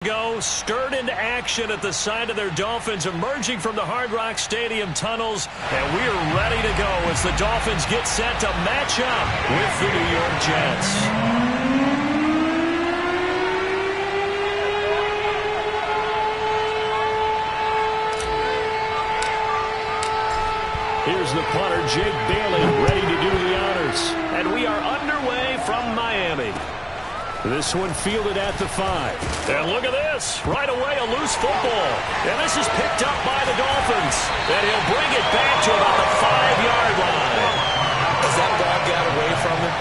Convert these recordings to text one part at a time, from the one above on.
Go stirred into action at the side of their Dolphins, emerging from the Hard Rock Stadium tunnels, and we are ready to go as the Dolphins get set to match up with the New York Jets. Here's the punter, Jake Bailey, ready to do the honors, and we are underway from Miami. This one fielded at the 5. And look at this. Right away, a loose football. And this is picked up by the Dolphins. And he'll bring it back to about the 5-yard line. As that ball got away from him,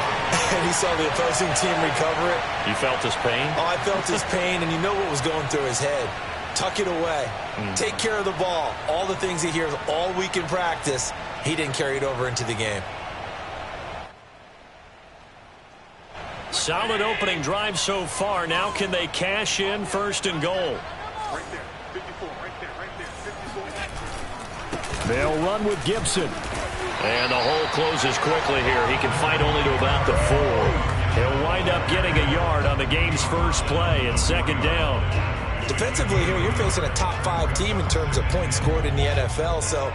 and he saw the opposing team recover it. You felt his pain? Oh, I felt his pain, and you know what was going through his head. Tuck it away. Take care of the ball. All the things he hears all week in practice, he didn't carry it over into the game. Solid opening drive so far. Now can they cash in 1st and goal? Right there, 54, right there, 54. They'll run with Gibson. And the hole closes quickly here. He can fight only to about the 4. He'll wind up getting a yard on the game's first play at 2nd down. Defensively here, you're facing a top 5 team in terms of points scored in the NFL. So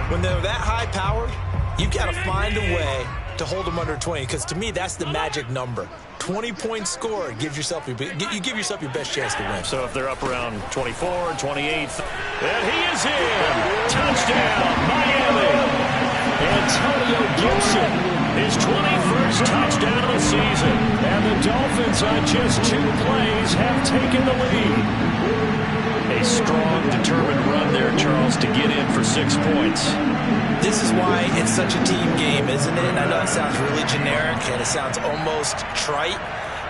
when they're that high powered, you've got to find a way to hold them under 20, because to me that's the magic number. 20 points scored gives yourself you give yourself your best chance to win. So if they're up around 24, 28, and he is in. Touchdown, Miami. Antonio Gibson, his 21st touchdown of the season, and the Dolphins on just 2 plays have taken the lead. A strong, determined run there, Charles, to get in for 6 points. This is why it's such a team game, isn't it? I know it sounds really generic and it sounds almost trite,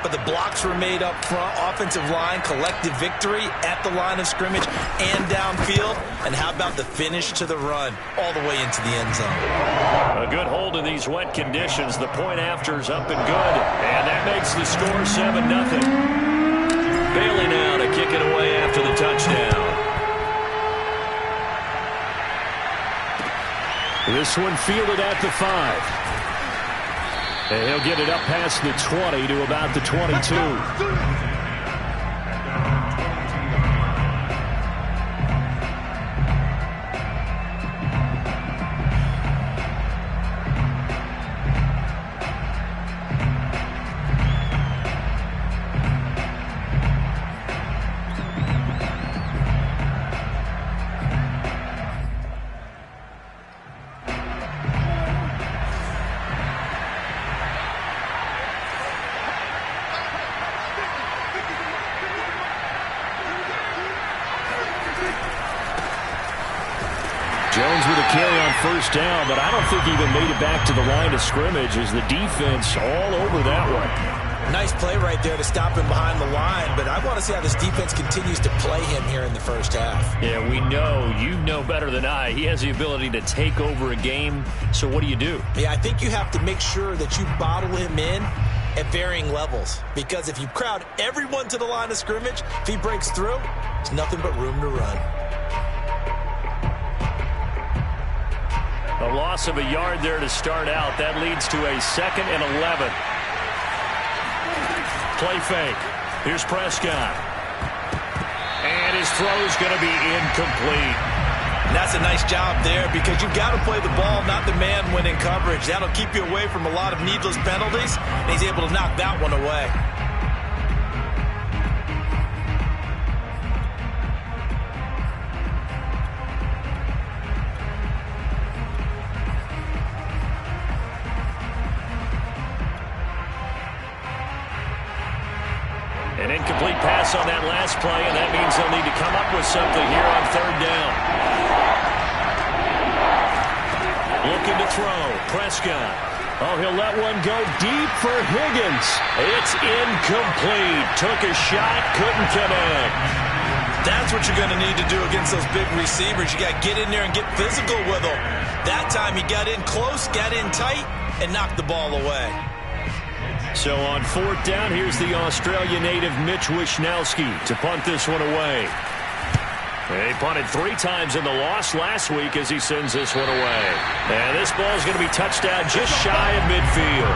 but the blocks were made up front, offensive line, collective victory at the line of scrimmage and downfield. And how about the finish to the run all the way into the end zone? A good hold in these wet conditions. The point after is up and good, and that makes the score 7-0. Bailey now to kick it away after the touchdown. This one fielded at the 5. And he'll get it up past the 20 to about the 22. Jones with a carry on 1st down, but I don't think he even made it back to the line of scrimmage as the defense all over that one. Nice play right there to stop him behind the line, but I want to see how this defense continues to play him here in the first half. Yeah, we know, you know better than I, he has the ability to take over a game, so what do you do? Yeah, I think you have to make sure that you bottle him in at varying levels, because if you crowd everyone to the line of scrimmage, if he breaks through, there's nothing but room to run. A loss of a yard there to start out. That leads to a 2nd and 11. Play fake. Here's Prescott. And his throw's going to be incomplete. And that's a nice job there, because you've got to play the ball, not the man when in coverage. That'll keep you away from a lot of needless penalties, and he's able to knock that one away. An incomplete pass on that last play, and that means they'll need to come up with something here on 3rd down. Looking to throw. Prescott. Oh, he'll let one go deep for Higgins. It's incomplete. Took a shot, couldn't connect. That's what you're going to need to do against those big receivers. You got to get in there and get physical with them. That time he got in close, got in tight, and knocked the ball away. So on 4th down, here's the Australia native Mitch Wishnowsky to punt this one away. He punted 3 times in the loss last week as he sends this one away. And this ball's going to be touchdown just shy of midfield.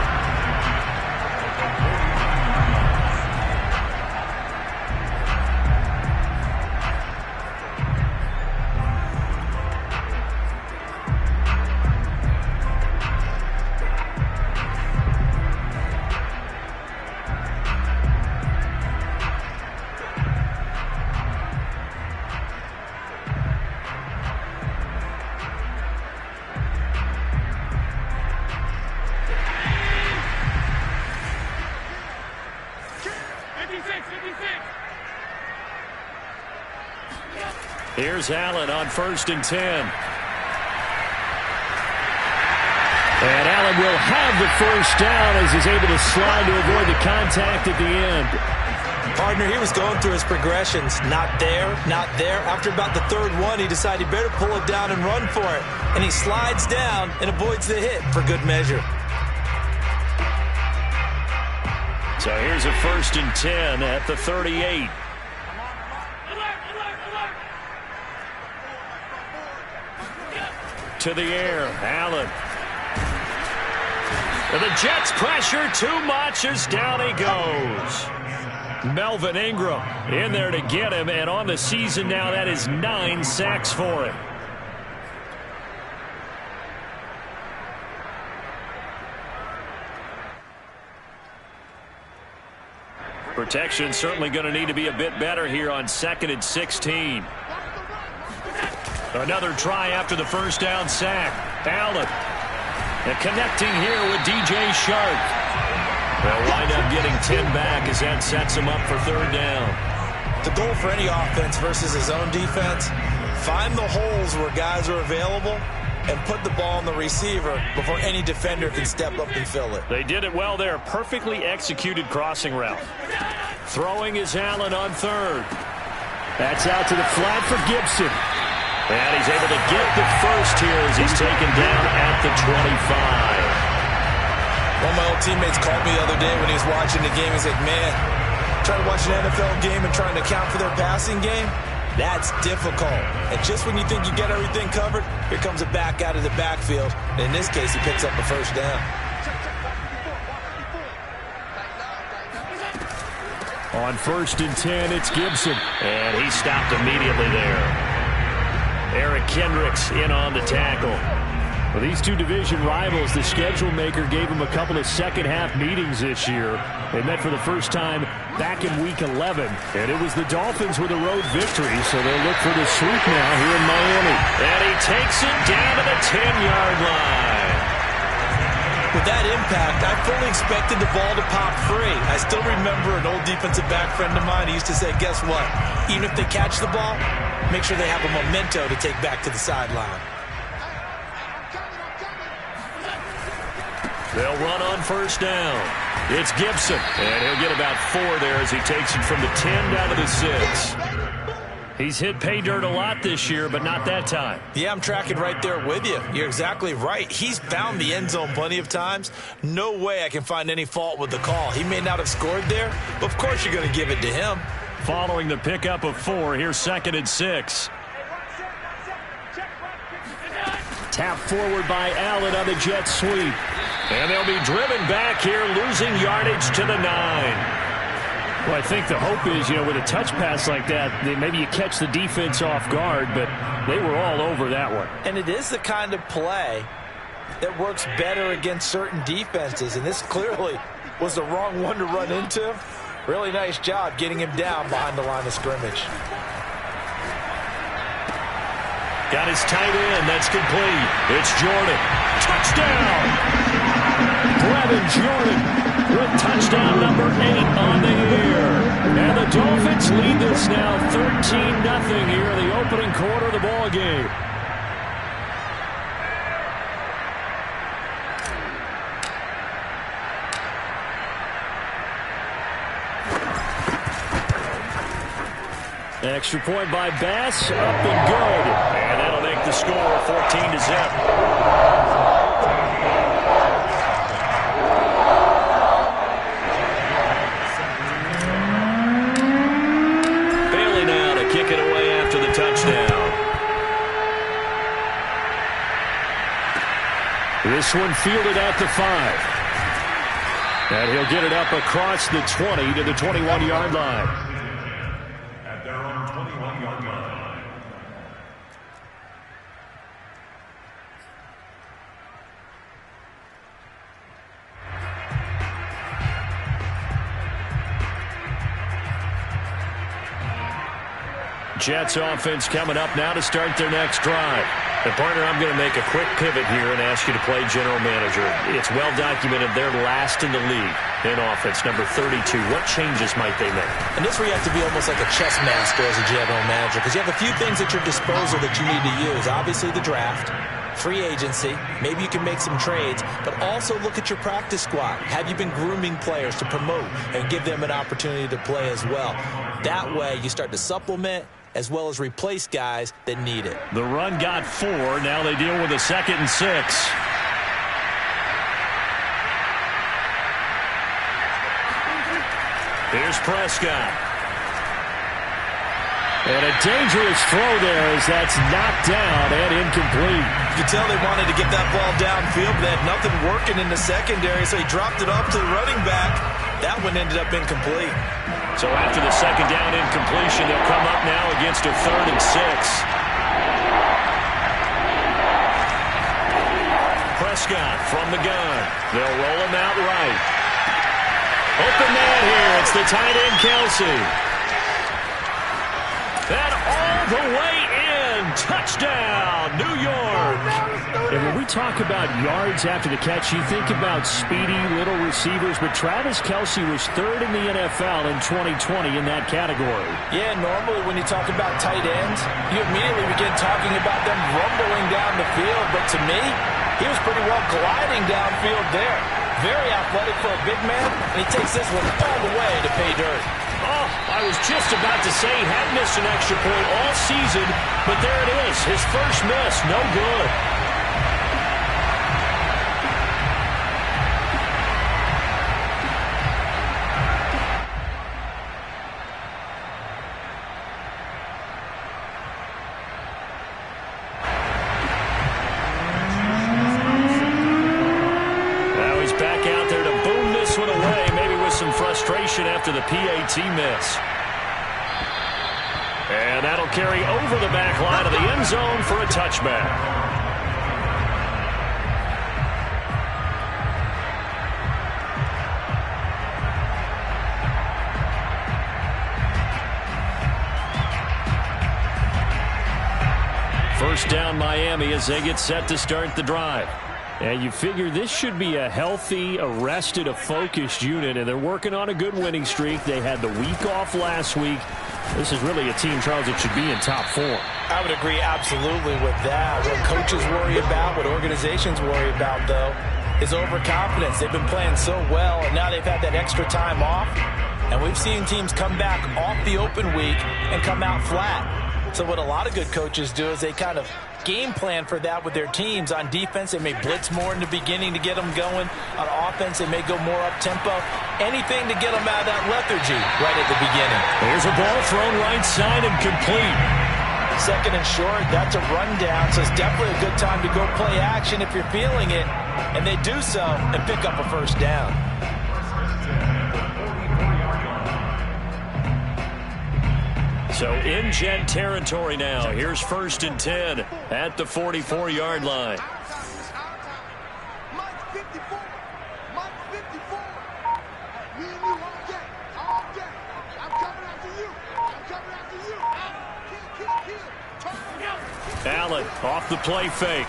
Here's Allen on 1st and 10. And Allen will have the first down as he's able to slide to avoid the contact at the end. Partner, he was going through his progressions. Not there, not there. After about the third one, he decided he better pull it down and run for it. And he slides down and avoids the hit for good measure. So here's a 1st and 10 at the 38. To the air, Allen. And the Jets pressure too much as down he goes. Melvin Ingram in there to get him, and on the season now, that is 9 sacks for him. Protection certainly going to need to be a bit better here on 2nd and 16. Another try after the first down sack. Allen. And connecting here with DJ Shark. They'll wind up getting 10 back as that sets him up for 3rd down. The goal for any offense versus his own defense, find the holes where guys are available and put the ball on the receiver before any defender can step up and fill it. They did it well there. Perfectly executed crossing route. Throwing is Allen on 3rd. That's out to the flat for Gibson. And he's able to get the first here as he's taken down at the 25. One of my old teammates called me the other day when he was watching the game. He's like, man, trying to watch an NFL game and trying to account for their passing game, that's difficult. And just when you think you get everything covered, here comes a back out of the backfield. And in this case, he picks up a first down. On 1st and 10, it's Gibson. And he stopped immediately there. Eric Kendricks in on the tackle. Well, these two division rivals, the schedule maker gave them a couple of second-half meetings this year. They met for the first time back in Week 11, and it was the Dolphins with a road victory, so they'll look for the sweep now here in Miami. And he takes it down to the 10-yard line. With that impact, I fully expected the ball to pop free. I still remember an old defensive back friend of mine. He used to say, guess what? Even if they catch the ball, make sure they have a memento to take back to the sideline. They'll run on 1st down. It's Gibson, and he'll get about 4 there as he takes it from the 10 down to the 6. He's hit pay dirt a lot this year, but not that time. Yeah, I'm tracking right there with you. You're exactly right. He's found the end zone plenty of times. No way I can find any fault with the call. He may not have scored there, but of course you're going to give it to him. Following the pickup of 4, here's 2nd and 6. Tap forward by Allen on the jet sweep. And they'll be driven back here, losing yardage to the 9. Well, I think the hope is, with a touch pass like that, maybe you catch the defense off guard, but they were all over that one. And it is the kind of play that works better against certain defenses, and this clearly was the wrong one to run into. Really nice job getting him down behind the line of scrimmage. Got his tight end. That's complete. It's Jordan. Touchdown! Brevin Jordan with touchdown number 8 on the year. And the Dolphins lead this now 13-0 here in the opening quarter of the ball game. Extra point by Bass, up and good. And that'll make the score 14-0. Bailey now to kick it away after the touchdown. This one fielded at the 5. And he'll get it up across the 20 to the 21-yard line. Jets offense coming up now to start their next drive. And partner, I'm going to make a quick pivot here and ask you to play general manager. It's well documented they're last in the league. in offense, number 32. What changes might they make? And this where you have to be almost like a chess master as a general manager, because you have a few things at your disposal that you need to use. Obviously the draft, free agency, maybe you can make some trades, but also look at your practice squad. Have you been grooming players to promote and give them an opportunity to play as well? That way you start to supplement as well as replace guys that need it. The run got 4. Now they deal with a 2nd and 6. Here's Prescott. And a dangerous throw there as that's knocked down and incomplete. You can tell they wanted to get that ball downfield, but they had nothing working in the secondary, so he dropped it off to the running back. That one ended up incomplete. So after the 2nd down incompletion, they'll come up now against a 3rd and 6. Prescott from the gun. They'll roll him out right. Open man here. It's the tight end, Kelsey. And all the way in. Touchdown, New York. And when we talk about yards after the catch, you think about speedy little receivers, but Travis Kelce was 3rd in the NFL in 2020 in that category. Yeah, normally when you talk about tight ends, you immediately begin talking about them rumbling down the field, but to me, he was pretty well gliding downfield there. Very athletic for a big man, and he takes this one all the way to pay dirt. Oh, I was just about to say he had missed an extra point all season, but there it is. His first miss, no good. Frustration after the PAT miss. And that'll carry over the back line of the end zone for a touchback. First down Miami as they get set to start the drive. And you figure this should be a healthy, a rested, a focused unit, and they're working on a good winning streak. They had the week off last week. This is really a team, Charles, that should be in top 4. I would agree absolutely with that. What coaches worry about, what organizations worry about, though, is overconfidence. They've been playing so well, and now they've had that extra time off. And we've seen teams come back off the open week and come out flat. So what a lot of good coaches do is they kind of game plan for that with their teams. On defense, they may blitz more in the beginning to get them going. On offense, they may go more up-tempo. Anything to get them out of that lethargy right at the beginning. There's a ball thrown right side and complete. 2nd and short, that's a rundown, so it's definitely a good time to go play action if you're feeling it. And they do so and pick up a first down. So in Jet territory now. Here's 1st and 10 at the 44-yard line. Allen off the play fake.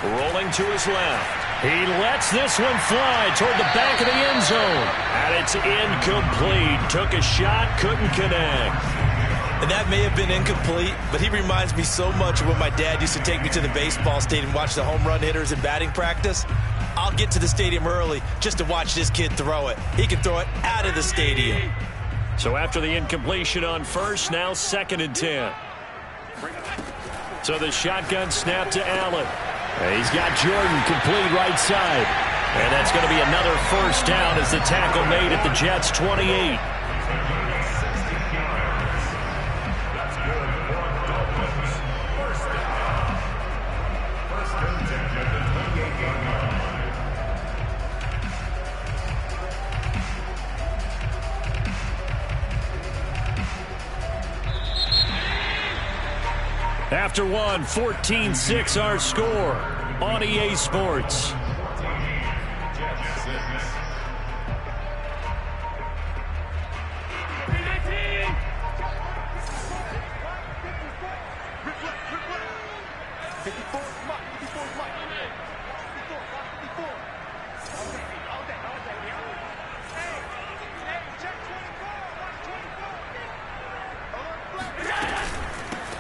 Rolling to his left. He lets this one fly toward the back of the end zone. And it's incomplete. Took a shot, couldn't connect. And that may have been incomplete, but he reminds me so much of when my dad used to take me to the baseball stadium and watch the home run hitters in batting practice. I'll get to the stadium early just to watch this kid throw it. He can throw it out of the stadium. So after the incompletion on first, now 2nd and 10. So the shotgun snap to Allen. He's got Jordan complete right side. And that's going to be another first down as the tackle made at the Jets' 28. After one, 14-6 our score on EA Sports.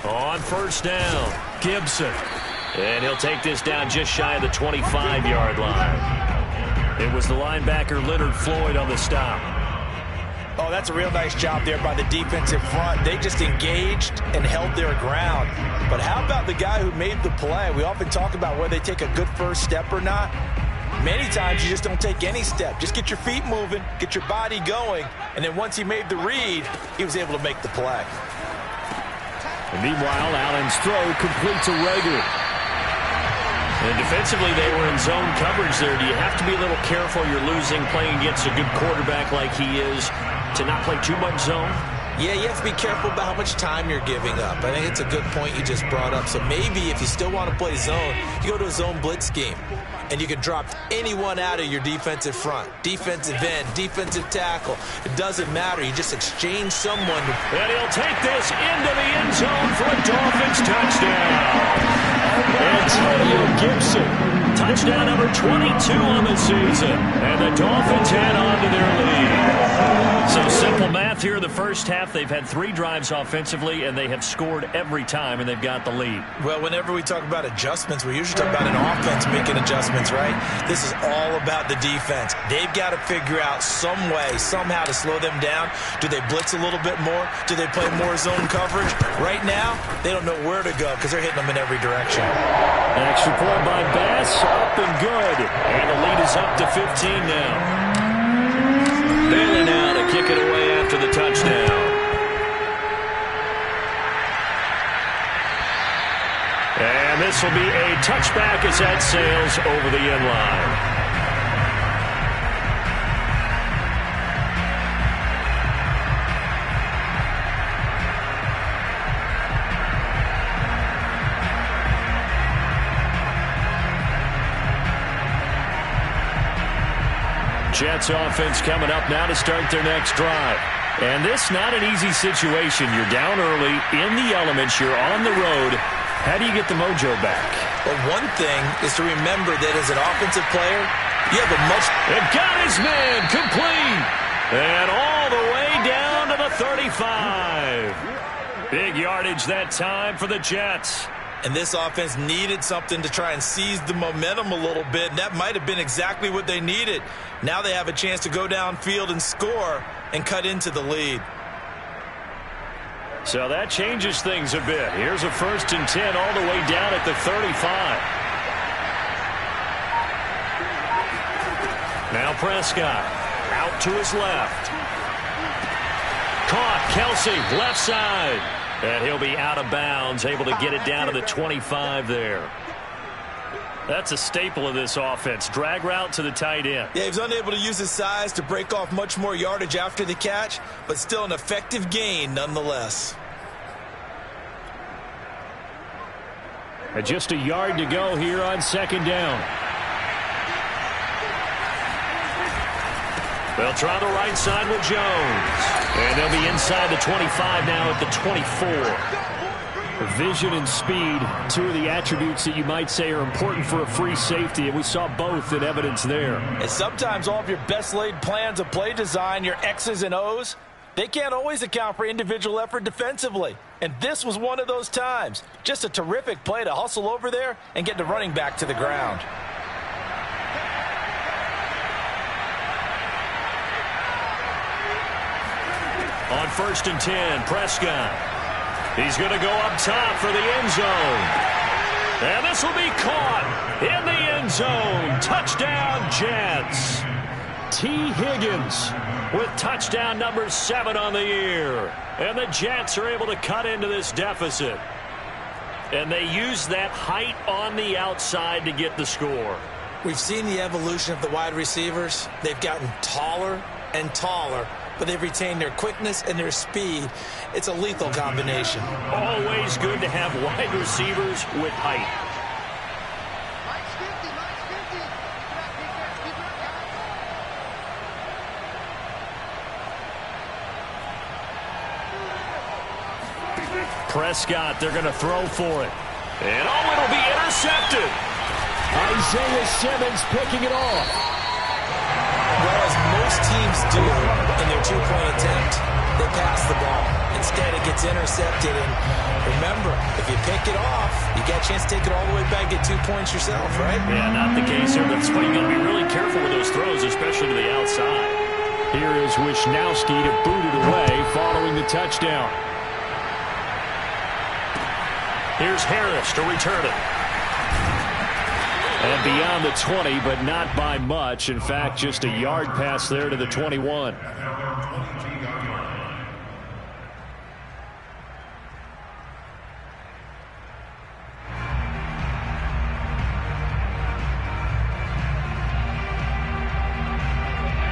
On first down, Gibson. And he'll take this down just shy of the 25-yard line. It was the linebacker Leonard Floyd on the stop. Oh, that's a real nice job there by the defensive front. They just engaged and held their ground. But how about the guy who made the play? We often talk about whether they take a good first step or not. Many times you just don't take any step. Just get your feet moving, get your body going, and then once he made the read, he was able to make the play. And meanwhile, Allen's throw completes a regular. And defensively, they were in zone coverage there. Do you have to be a little careful? You're losing, playing against a good quarterback like he is, to not play too much zone? Yeah, you have to be careful about how much time you're giving up. I think it's a good point you just brought up. So maybe if you still want to play zone, you go to a zone blitz scheme. And you can drop anyone out of your defensive front. Defensive end, defensive tackle. It doesn't matter. You just exchange someone. And he'll take this into the end zone for a Dolphins touchdown. Antonio Gibson, touchdown number 22 on the season. And the Dolphins head on to their lead. So simple math here in the first half. They've had 3 drives offensively, and they have scored every time, and they've got the lead. Well, whenever we talk about adjustments, we usually talk about an offense making adjustments, right? This is all about the defense. They've got to figure out some way, somehow to slow them down. Do they blitz a little bit more? Do they play more zone coverage? Right now, they don't know where to go because they're hitting them in every direction. An extra point by Bass, up and good. And the lead is up to 15 now. Bailey now to kick it away after the touchdown. And this will be a touchback as that sails over the end line. Jets offense coming up now to start their next drive. And this not an easy situation. You're down early, in the elements, you're on the road. How do you get the mojo back? Well, one thing is to remember that as an offensive player, you have a much... And got his man complete. And all the way down to the 35. Big yardage that time for the Jets. And this offense needed something to try and seize the momentum a little bit, and that might have been exactly what they needed. Now they have a chance to go downfield and score and cut into the lead. So that changes things a bit. Here's a 1st and 10 all the way down at the 35. Now Prescott out to his left. Caught, Kelsey, left side. And he'll be out of bounds, able to get it down to the 25 there. That's a staple of this offense. Drag route to the tight end. Yeah, he was unable to use his size to break off much more yardage after the catch, but still an effective gain nonetheless. And just a yard to go here on 2nd down. They'll try the right side with Jones. And they'll be inside the 25 now at the 24. Vision and speed, 2 of the attributes that you might say are important for a free safety, and we saw both in evidence there. And sometimes all of your best laid plans of play design, your X's and O's, they can't always account for individual effort defensively. And this was one of those times. Just a terrific play to hustle over there and get the running back to the ground. On 1st and 10, Prescott. He's going to go up top for the end zone. And this will be caught in the end zone. Touchdown, Jets. T. Higgins with touchdown number 7 on the year. And the Jets are able to cut into this deficit. And they use that height on the outside to get the score. We've seen the evolution of the wide receivers. They've gotten taller and taller, but they've retained their quickness and their speed. It's a lethal combination. Always good to have wide receivers with height. Prescott, they're going to throw for it. And it'll be intercepted. Isaiah Simmons picking it off. Well, as most teams do in their 2-point attempt, they pass the ball. And Instead, it gets intercepted. And remember, if you pick it off, you got a chance to take it all the way back, get 2 points yourself, right? Yeah, not the case here. That's why you got to be really careful with those throws, especially to the outside. Here is Wisnowski to boot it away following the touchdown. Here's Harris to return it. And beyond the 20, but not by much. In fact, just a yard pass there to the 21.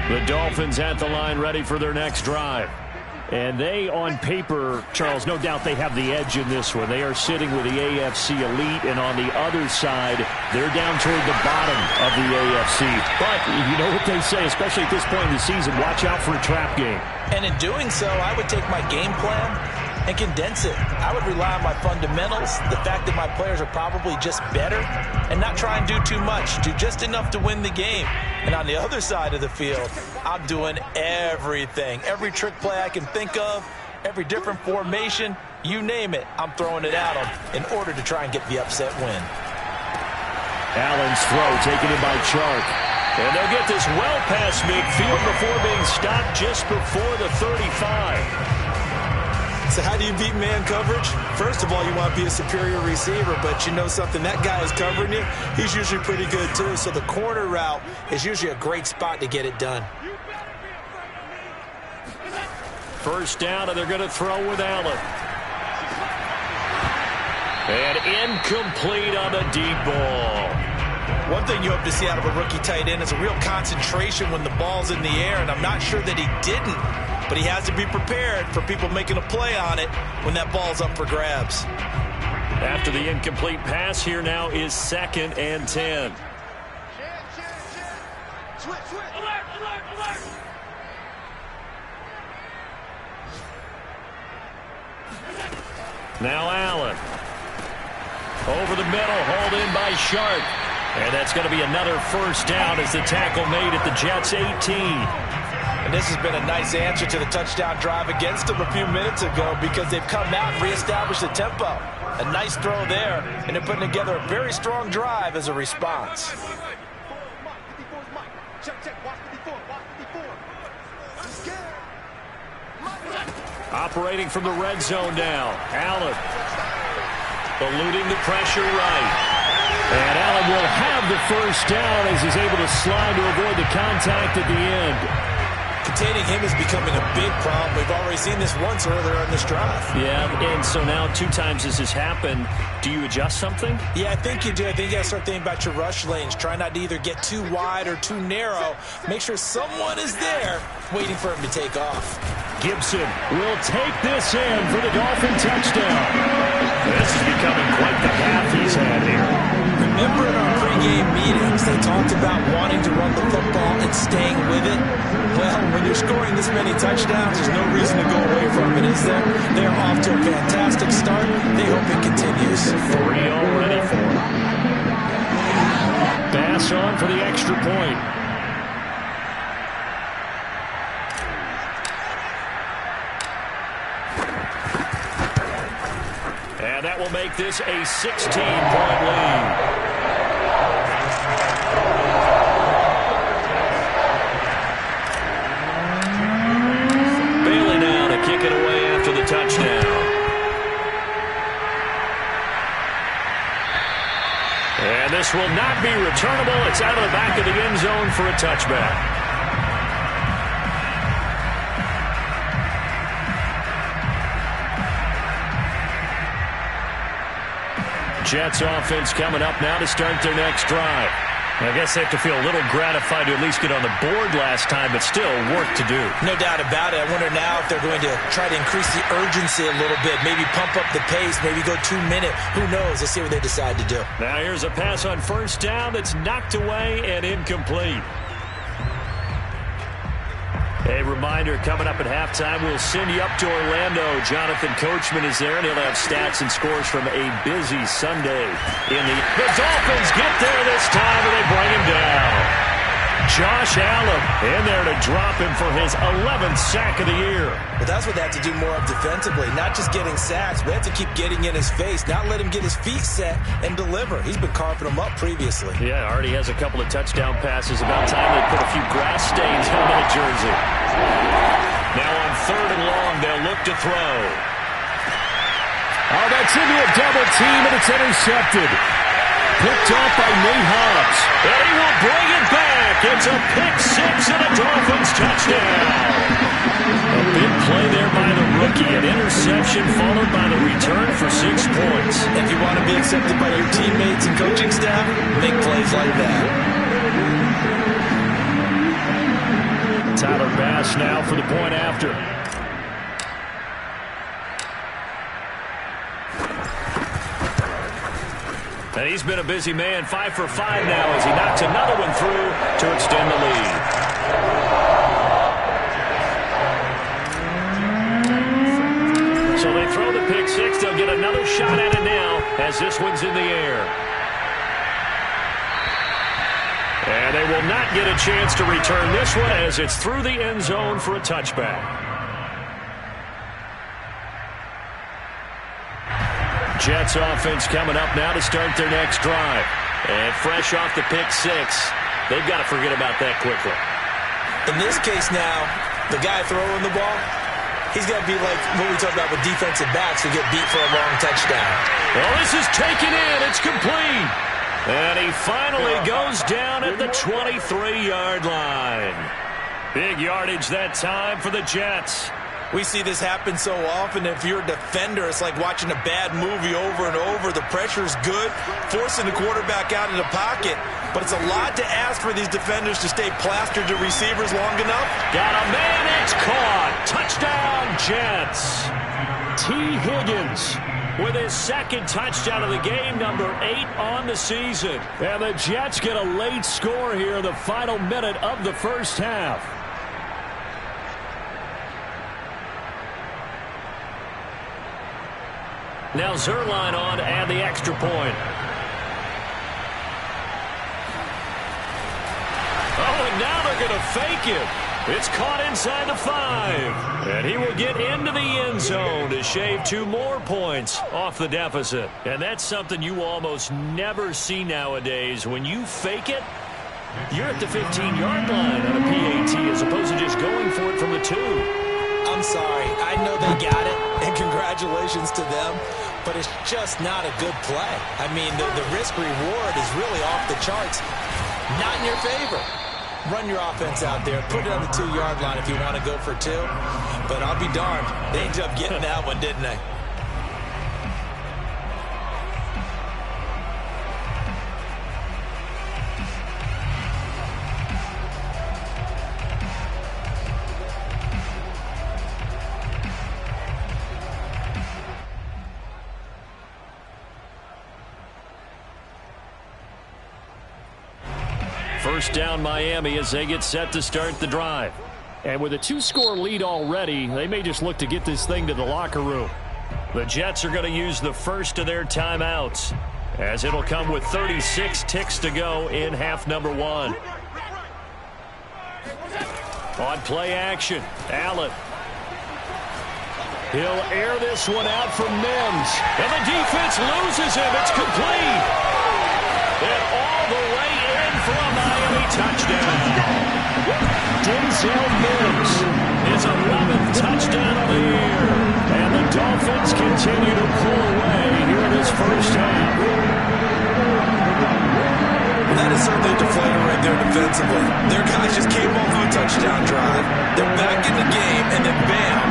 The Dolphins at the line ready for their next drive. And they, on paper, Charles, no doubt they have the edge in this one. They are sitting with the AFC elite, and on the other side, they're down toward the bottom of the AFC. But you know what they say, especially at this point in the season, watch out for a trap game. And in doing so, I would take my game plan and condense it. I would rely on my fundamentals, the fact that my players are probably just better, and not try and do too much, do just enough to win the game. And on the other side of the field, I'm doing everything. Every trick play I can think of, every different formation, you name it, I'm throwing it at them in order to try and get the upset win. Allen's throw taken in by Chark. And they'll get this well past midfield before being stopped just before the 35. So how do you beat man coverage? First of all, you want to be a superior receiver, but you know something, that guy is covering you. He's usually pretty good too, so the corner route is usually a great spot to get it done. First down, and they're going to throw with Allen. And incomplete on the deep ball. One thing you hope to see out of a rookie tight end is a real concentration when the ball's in the air, and I'm not sure that he didn't. But he has to be prepared for people making a play on it when that ball's up for grabs. After the incomplete pass, here now is 2nd and 10. Now Allen. Over the middle, hauled in by Sharp. And that's going to be another first down as the tackle made at the Jets' 18. And this has been a nice answer to the touchdown drive against them a few minutes ago because they've come out and reestablished the tempo. A nice throw there, and they're putting together a very strong drive as a response. Operating from the red zone now. Allen eluding the pressure right. And Allen will have the first down as he's able to slide to avoid the contact at the end. Containing him is becoming a big problem. We've already seen this once earlier in this drive. Yeah, and so now 2 times this has happened. Do you adjust something? Yeah, I think you do. I think you got to start thinking about your rush lanes. Try not to either get too wide or too narrow. Make sure someone is there waiting for him to take off. Gibson will take this in for the Dolphin touchdown. This is becoming quite the path he's had here. Remember in our pregame meetings, they talked about wanting to run the football and staying with it. Well, when you're scoring this many touchdowns, there's no reason to go away from it, is there? They're off to a fantastic start. They hope it continues. 3 already for them. Pass on for the extra point. And that will make this a 16-point lead. Kick it away after the touchdown. And this will not be returnable. It's out of the back of the end zone for a touchback. Jets offense coming up now to start their next drive. I guess they have to feel a little gratified to at least get on the board last time, but still work to do. No doubt about it. I wonder now if they're going to try to increase the urgency a little bit, maybe pump up the pace, maybe go 2 minute. Who knows? Let's see what they decide to do. Now here's a pass on first down that's knocked away and incomplete. A reminder, coming up at halftime, we'll send you up to Orlando. Jonathan Coachman is there, and he'll have stats and scores from a busy Sunday. The Dolphins get there this time, and they bring him down. Josh Allen in there to drop him for his 11th sack of the year. But that's what they have to do more of defensively, not just getting sacks. We have to keep getting in his face, not let him get his feet set and deliver. He's been carving them up previously. Yeah, already has a couple of touchdown passes. About time they put a few grass stains on that jersey. Now on 3rd and long, they'll look to throw. Oh, that's into a double team, and it's intercepted. Picked off by Nate Hobbs. And he will bring it back. It's a pick six and a Dolphins touchdown. A big play there by the rookie. An interception followed by the return for 6 points. If you want to be accepted by your teammates and coaching staff, make plays like that. Tyler Bass now for the point after. And he's been a busy man, 5 for 5 now as he knocks another one through to extend the lead. So they throw the pick six. They'll get another shot at it now as this one's in the air. And they will not get a chance to return this one as it's through the end zone for a touchback. Jets offense coming up now to start their next drive. And fresh off the pick six, they've got to forget about that quickly. In this case now, the guy throwing the ball, he's got to be like what we talked about with defensive backs who get beat for a long touchdown. Well, this is taken in. It's complete. And he finally goes down at the 23-yard line. Big yardage that time for the Jets. We see this happen so often. If you're a defender, it's like watching a bad movie over and over. The pressure's good, forcing the quarterback out of the pocket. But it's a lot to ask for these defenders to stay plastered to receivers long enough. Got a man, it's caught. Touchdown, Jets. T. Higgins with his second touchdown of the game, number 8 on the season. And the Jets get a late score here in the final minute of the first half. Now Zerline on to add the extra point. Oh, and now they're going to fake it. It's caught inside the 5. And he will get into the end zone to shave 2 more points off the deficit. And that's something you almost never see nowadays. When you fake it, you're at the 15-yard line on a PAT as opposed to just going for it from the 2. I'm sorry. I know they got it, and congratulations to them, but it's just not a good play. I mean, the risk-reward is really off the charts. Not in your favor. Run your offense out there. Put it on the 2-yard line if you want to go for 2. But I'll be darned. They ended up getting that one, didn't they? First down Miami as they get set to start the drive. And with a 2-score lead already, they may just look to get this thing to the locker room. The Jets are going to use the first of their timeouts as it'll come with 36 ticks to go in half number 1. On play action, Allen. He'll air this one out for Mims. And the defense loses him. It's complete. And all the way in for a Miami touchdown. Denzel Mims, his 11th touchdown of the year. And the Dolphins continue to pull away here in this first half. Well, that is certainly a deflator right there defensively. Their guys just came off of a touchdown drive. They're back in the game, and then bam,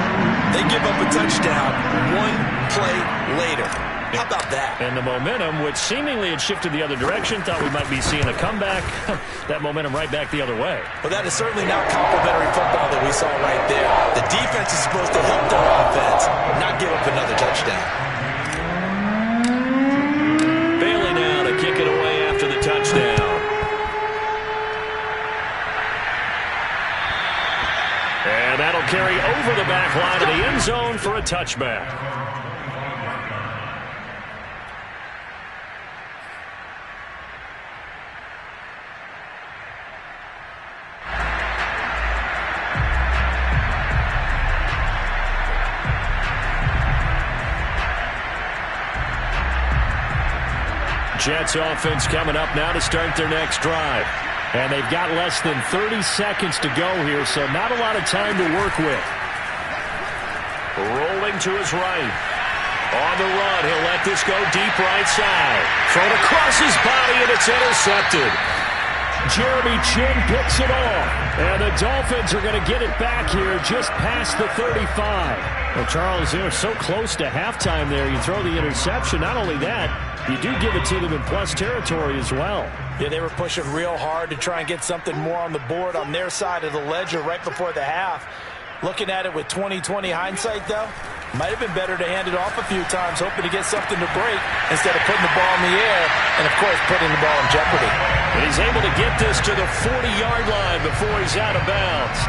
they give up a touchdown 1 play later. How about that? And the momentum, which seemingly had shifted the other direction, thought we might be seeing a comeback. That momentum right back the other way. Well, that is certainly not complimentary football that we saw right there. The defense is supposed to help their offense, not give up another touchdown. Bailey now to kick it away after the touchdown. And that'll carry over the back line of the end zone for a touchback. Jets offense coming up now to start their next drive. And they've got less than 30 seconds to go here, so not a lot of time to work with. Rolling to his right. On the run, he'll let this go deep right side. Thrown across his body, and it's intercepted. Jeremy Chin picks it off. And the Dolphins are going to get it back here just past the 35. Well, Charles, they're so close to halftime there. You throw the interception. Not only that, you do give it to them in plus territory as well. Yeah, they were pushing real hard to try and get something more on the board on their side of the ledger right before the half. Looking at it with 20/20 hindsight, though, might have been better to hand it off a few times, hoping to get something to break instead of putting the ball in the air and, of course, putting the ball in jeopardy. And he's able to get this to the 40-yard line before he's out of bounds.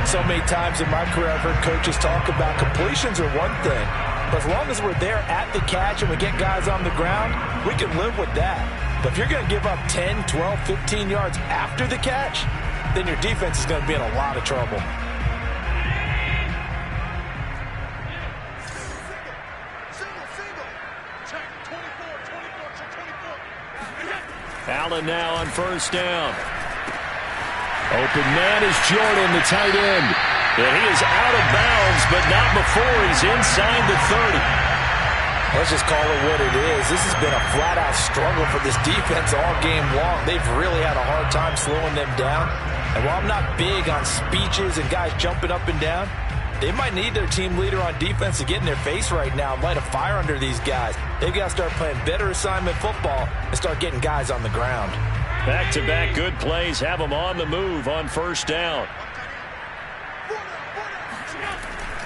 So many times in my career I've heard coaches talk about completions are one thing, but as long as we're there at the catch and we get guys on the ground, we can live with that. But if you're going to give up 10, 12, 15 yards after the catch, then your defense is going to be in a lot of trouble. Allen now on first down. Open man is Jordan, the tight end. And he is out of bounds, but not before he's inside the 30. Let's just call it what it is. This has been a flat-out struggle for this defense all game long. They've really had a hard time slowing them down. And while I'm not big on speeches and guys jumping up and down, they might need their team leader on defense to get in their face right now and light a fire under these guys. They've got to start playing better assignment football and start getting guys on the ground. Back-to-back good plays have them on the move on first down.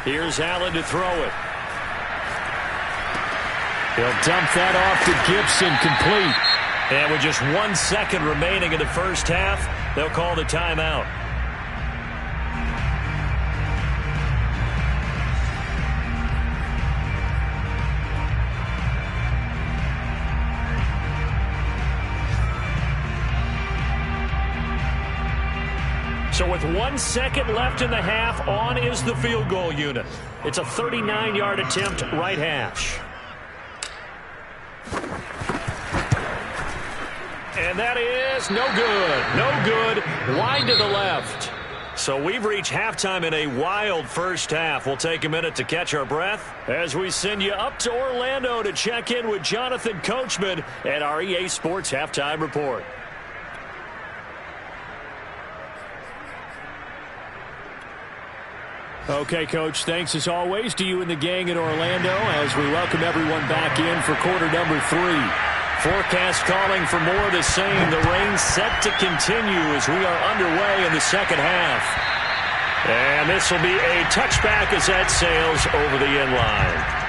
Here's Allen to throw it. He'll dump that off to Gibson, complete. And with just 1 second remaining in the first half, they'll call the timeout. So with 1 second left in the half, on is the field goal unit. It's a 39-yard attempt, right hash. And that is no good. No good. Wide to the left. So we've reached halftime in a wild first half. We'll take a minute to catch our breath as we send you up to Orlando to check in with Jonathan Coachman at our EA Sports Halftime Report. Okay, Coach, thanks as always to you and the gang in Orlando as we welcome everyone back in for quarter number 3. Forecast calling for more of the same. The rain set to continue as we are underway in the second half. And this will be a touchback as that sails over the end line.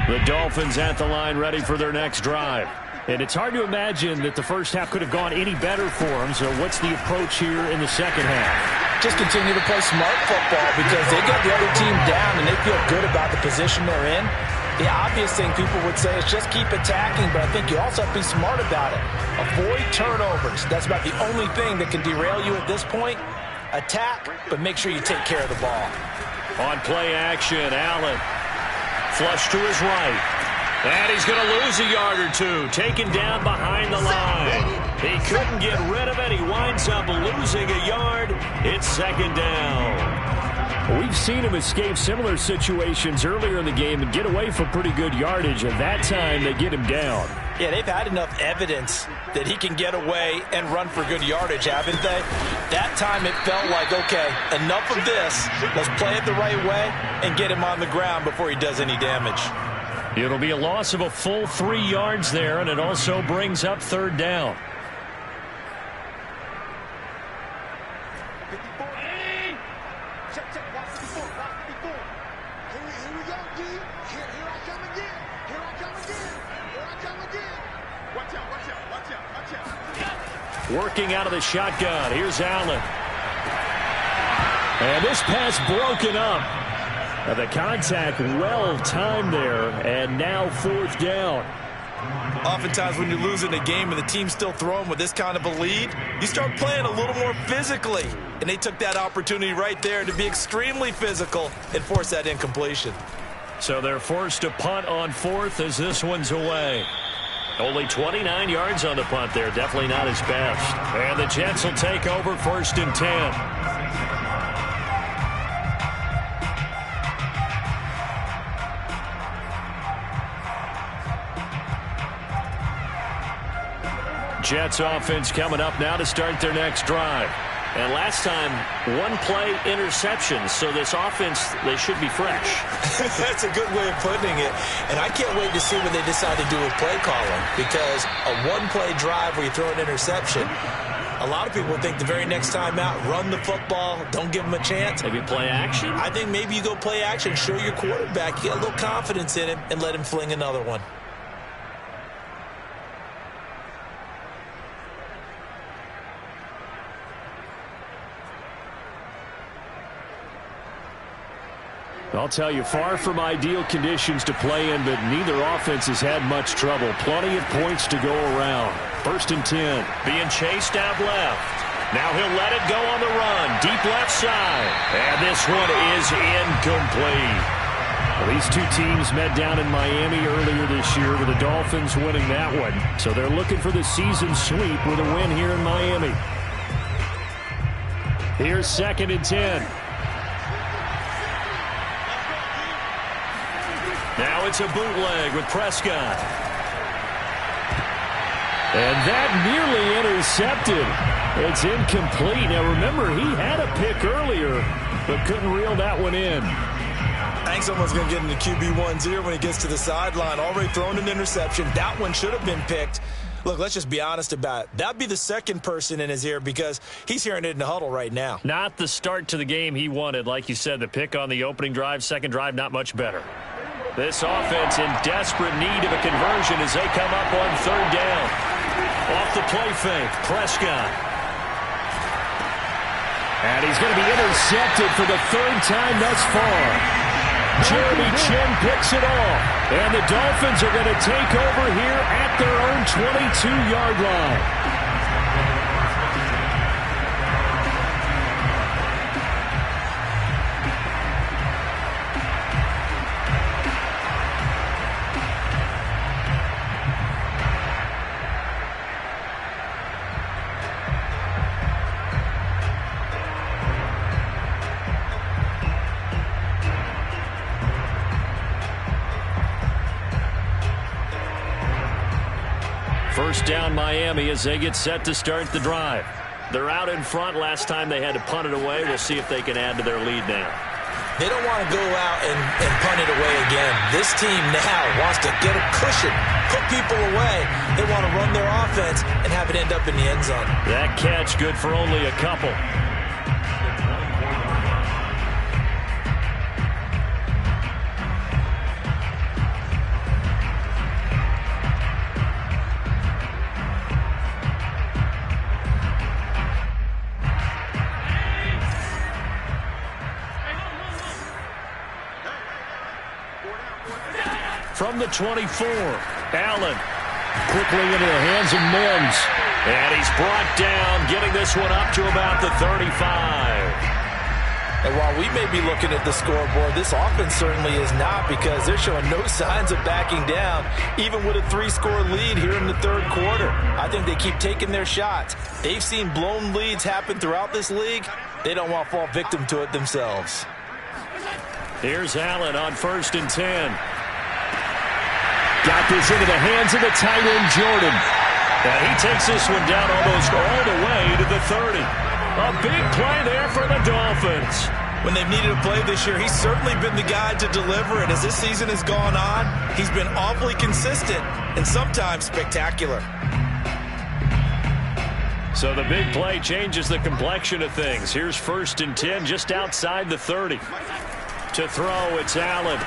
The Dolphins at the line ready for their next drive. And it's hard to imagine that the first half could have gone any better for them. So what's the approach here in the second half? Just continue to play smart football because they got the other team down and they feel good about the position they're in. The obvious thing people would say is just keep attacking, but I think you also have to be smart about it. Avoid turnovers. That's about the only thing that can derail you at this point. Attack, but make sure you take care of the ball. On play action, Allen. Flush to his right. And he's going to lose a yard or two. Taken down behind the line. He couldn't get rid of it. He winds up losing a yard. It's second down. We've seen him escape similar situations earlier in the game and get away for pretty good yardage. And that time they get him down. Yeah, they've had enough evidence that he can get away and run for good yardage, haven't they? That time it felt like, okay, enough of this. Let's play it the right way and get him on the ground before he does any damage. It'll be a loss of a full 3 yards there, and it also brings up third down. Working out of the shotgun. Here's Allen. And this pass broken up. The contact well timed there, and now 4th down. Oftentimes when you're losing a game and the team's still throwing with this kind of a lead, you start playing a little more physically. And they took that opportunity right there to be extremely physical and force that incompletion. So they're forced to punt on 4th as this one's away. Only 29 yards on the punt there. Definitely not his best. And the Jets will take over 1st and 10. Jets offense coming up now to start their next drive. And last time, 1-play interception. So this offense, they should be fresh. That's a good way of putting it. And I can't wait to see what they decide to do with play calling. Because a 1-play drive where you throw an interception, a lot of people think the very next time out, run the football, don't give them a chance. Maybe play action? I think maybe you go play action, show your quarterback, you get a little confidence in him, and let him fling another one. I'll tell you, far from ideal conditions to play in, but neither offense has had much trouble. Plenty of points to go around. 1st and 10. Being chased out left. Now he'll let it go on the run. Deep left side. And this one is incomplete. Well, these two teams met down in Miami earlier this year with the Dolphins winning that one. So they're looking for the season sweep with a win here in Miami. Here's 2nd and 10. Now it's a bootleg with Prescott. And that nearly intercepted. It's incomplete. Now remember, he had a pick earlier, but couldn't reel that one in. I think someone's going to get into QB1-0 when he gets to the sideline. Already thrown an interception. That one should have been picked. Look, let's just be honest about it. That'd be the second person in his ear because he's hearing it in the huddle right now. Not the start to the game he wanted. Like you said, the pick on the opening drive, second drive, not much better. This offense in desperate need of a conversion as they come up on 3rd down. Off the play fake, Prescott. And he's going to be intercepted for the 3rd time thus far. Jeremy Chin picks it off. And the Dolphins are going to take over here at their own 22-yard line. First down Miami as they get set to start the drive. They're out in front. Last time they had to punt it away. We'll see if they can add to their lead now. They don't want to go out and punt it away again. This team now wants to get a cushion, put people away. They want to run their offense and have it end up in the end zone. That catch good for only a couple. From the 24, Allen Quickly into the hands of Mims. And he's brought down, getting this one up to about the 35. And while we may be looking at the scoreboard, this offense certainly is not, because they're showing no signs of backing down, even with a 3-score lead here in the 3rd quarter. I think they keep taking their shots. They've seen blown leads happen throughout this league. They don't want to fall victim to it themselves. Here's Allen on 1st and 10. Got this into the hands of the tight end, Jordan. And he takes this one down almost all the way to the 30. A big play there for the Dolphins. When they've needed a play this year, he's certainly been the guy to deliver it. As this season has gone on, he's been awfully consistent and sometimes spectacular. So the big play changes the complexion of things. Here's 1st and 10 just outside the 30. To throw, it's Allen.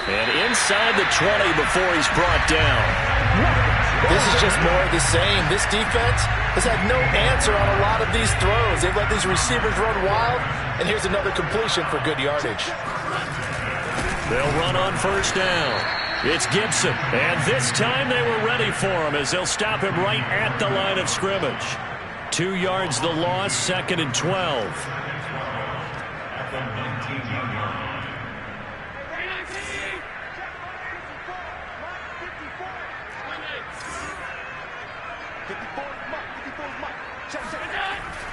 And inside the 20 before he's brought down. This is just more of the same. This defense has had no answer on a lot of these throws. They've let these receivers run wild, and here's another completion for good yardage. They'll run on first down. It's Gibson, and this time they were ready for him as they'll stop him right at the line of scrimmage. 2 yards the loss, 2nd and 12.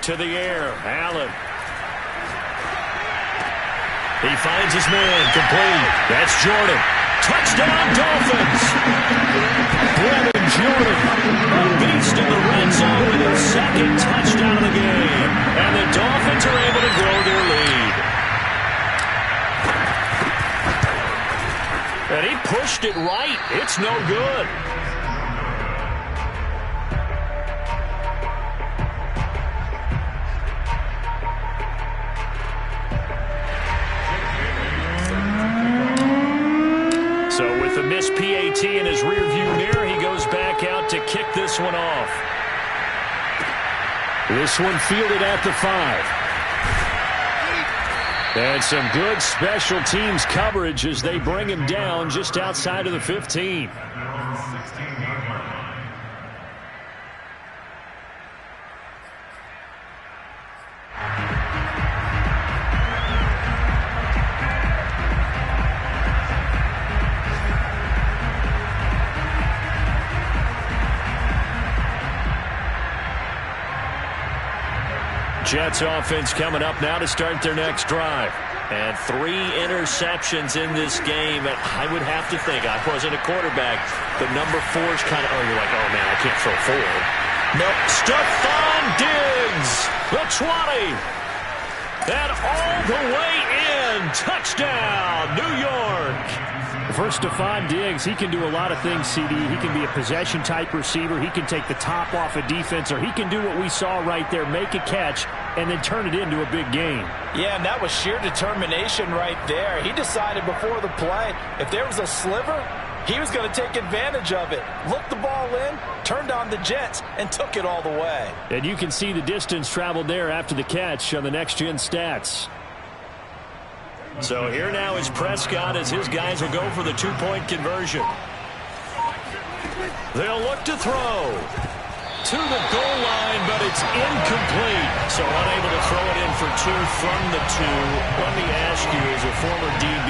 To the air, Allen. He finds his man, complete. That's Jordan. Touchdown, Dolphins. Jordan, a beast in the red zone with his 2nd touchdown of the game. And the Dolphins are able to grow their lead. And he pushed it right. It's no good. So with the missed PAT in his rearview mirror, he goes back out to kick this one off. This one fielded at the 5. And some good special teams coverage as they bring him down just outside of the 15. Jets offense coming up now to start their next drive. And 3 interceptions in this game. I would have to think, I wasn't a quarterback, but number 4 is kind of, you're like, oh, man, I can't throw 4. Nope. Stephon Diggs, the 20. And all the way in. Touchdown, New York. For Stephon Diggs, he can do a lot of things, CD. He can be a possession-type receiver. He can take the top off a defense, or he can do what we saw right there, make a catch, and then turn it into a big game. Yeah, and that was sheer determination right there. He decided before the play, if there was a sliver, he was going to take advantage of it. Looked the ball in, turned on the Jets, and took it all the way. And you can see the distance traveled there after the catch on the next-gen stats. So here now is Prescott as his guys will go for the 2-point conversion. They'll look to throw to the goal line, but it's incomplete. So unable to throw it in for 2 from the 2. Let me ask you, as a former DB,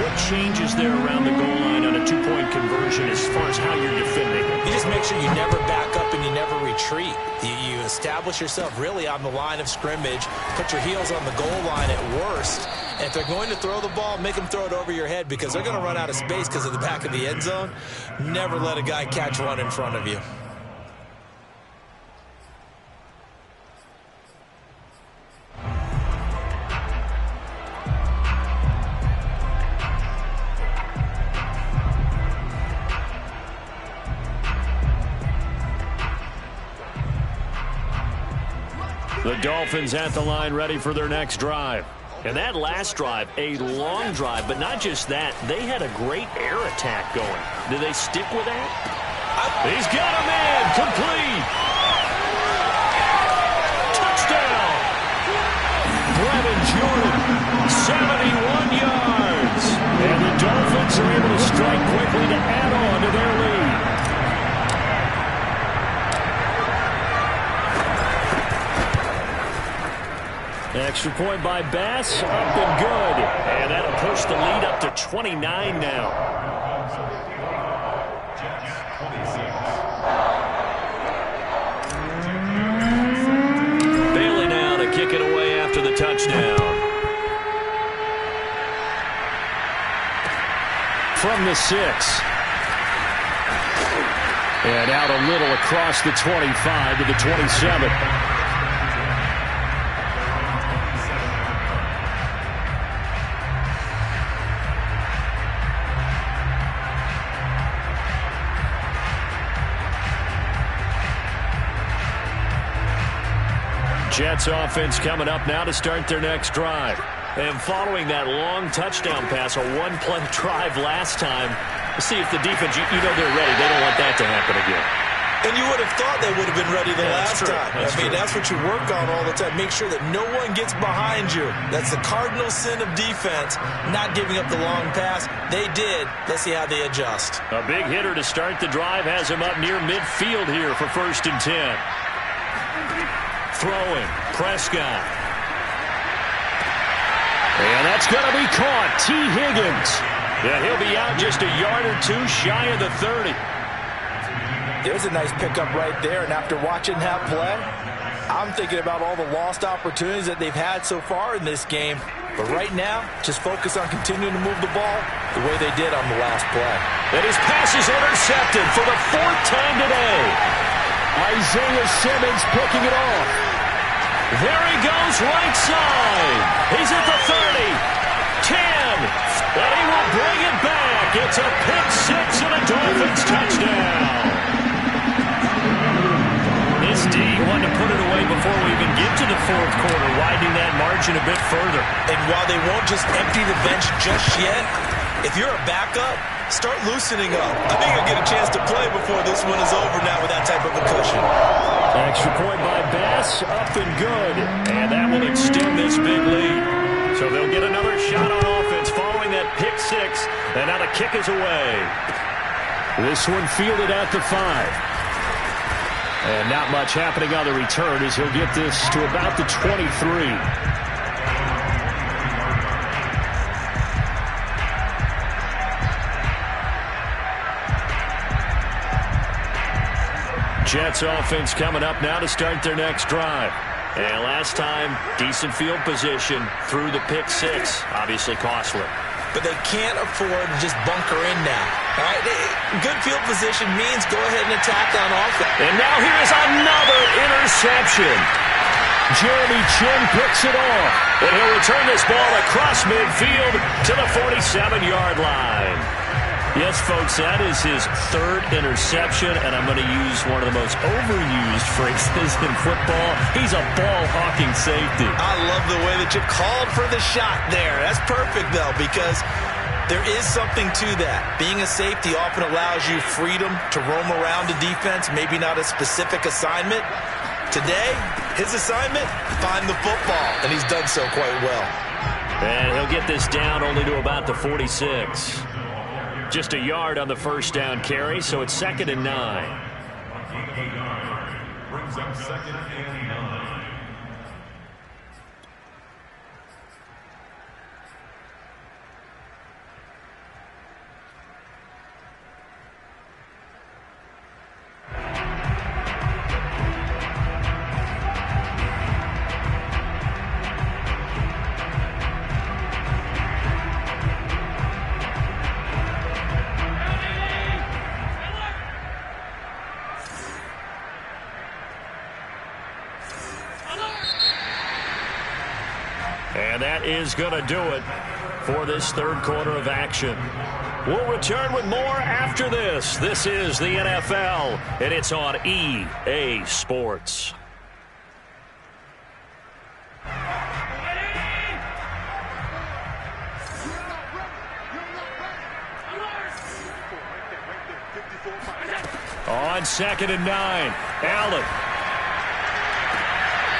what changes there around the goal line on a 2-point conversion as far as how you're defending it? You just make sure you never back up and you never retreat. You establish yourself really on the line of scrimmage, put your heels on the goal line at worst. And if they're going to throw the ball, make them throw it over your head because they're going to run out of space because of the back of the end zone. Never let a guy catch one in front of you. The Dolphins at the line ready for their next drive. And that last drive, a long drive, but not just that. They had a great air attack going. Do they stick with that? He's got a man, complete. Touchdown. Jordan, 71 yards. And the Dolphins are able to strike quickly to add on to their lead. Extra point by Bass, up and good. And that'll push the lead up to 29 now. Bailey now to kick it away after the touchdown. From the 6. And out a little across the 25 to the 27. Jets offense coming up now to start their next drive. And following that long touchdown pass, a one-play drive last time, see if the defense, you know they're ready. They don't want that to happen again. And you would have thought they would have been ready the last time. That's what you work on all the time. Make sure that no one gets behind you. That's the cardinal sin of defense, not giving up the long pass. They did. Let's see how they adjust. A big hitter to start the drive has him up near midfield here for 1st and 10. Throwing, Prescott. And that's going to be caught. T. Higgins. And he'll be out just a yard or two shy of the 30. There's a nice pickup right there, and after watching that play, I'm thinking about all the lost opportunities that they've had so far in this game. But right now, just focus on continuing to move the ball the way they did on the last play. And his pass is intercepted for the 4th time today. Isaiah Simmons picking it off. There he goes, right side. He's at the 30, 10, and he will bring it back. It's a pick six and a Dolphins touchdown. This D wanted to put it away before we even get to the 4th quarter, widening that margin a bit further. And while they won't just empty the bench just yet, if you're a backup, start loosening up. I think you'll get a chance to play before this one is over now with that type of a cushion. Extra point by Bass, up and good. And that will extend this big lead. So they'll get another shot on offense following that pick six. And now the kick is away. This one fielded at the 5. And not much happening on the return as he'll get this to about the 23. Jets offense coming up now to start their next drive. And last time, decent field position through the pick six. Obviously costly. But they can't afford to just bunker in now. All right? Good field position means go ahead and attack on offense. And now here is another interception. Jeremy Chin picks it off. And he'll return this ball across midfield to the 47-yard line. Yes, folks, that is his 3rd interception, and I'm going to use one of the most overused phrases in football. He's a ball-hawking safety. I love the way that you called for the shot there. That's perfect, though, because there is something to that. Being a safety often allows you freedom to roam around the defense, maybe not a specific assignment. Today, his assignment, find the football, and he's done so quite well. And he'll get this down only to about the 46. Just a yard on the 1st down carry, so it's 2nd and 9. Brings up 2nd and 9. And that is going to do it for this 3rd quarter of action. We'll return with more after this. This is the NFL, and it's on EA Sports. On 2nd and 9, Allen.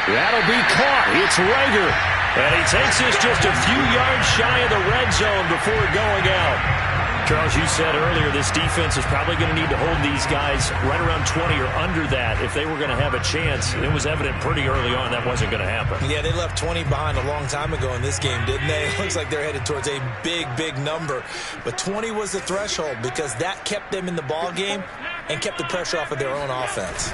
That'll be caught. It's Rager. And he takes this just a few yards shy of the red zone before going out. Charles, you said earlier this defense is probably going to need to hold these guys right around 20 or under that if they were going to have a chance. It was evident pretty early on that wasn't going to happen. Yeah, they left 20 behind a long time ago in this game, didn't they? It looks like they're headed towards a big, big number. But 20 was the threshold because that kept them in the ball game and kept the pressure off of their own offense.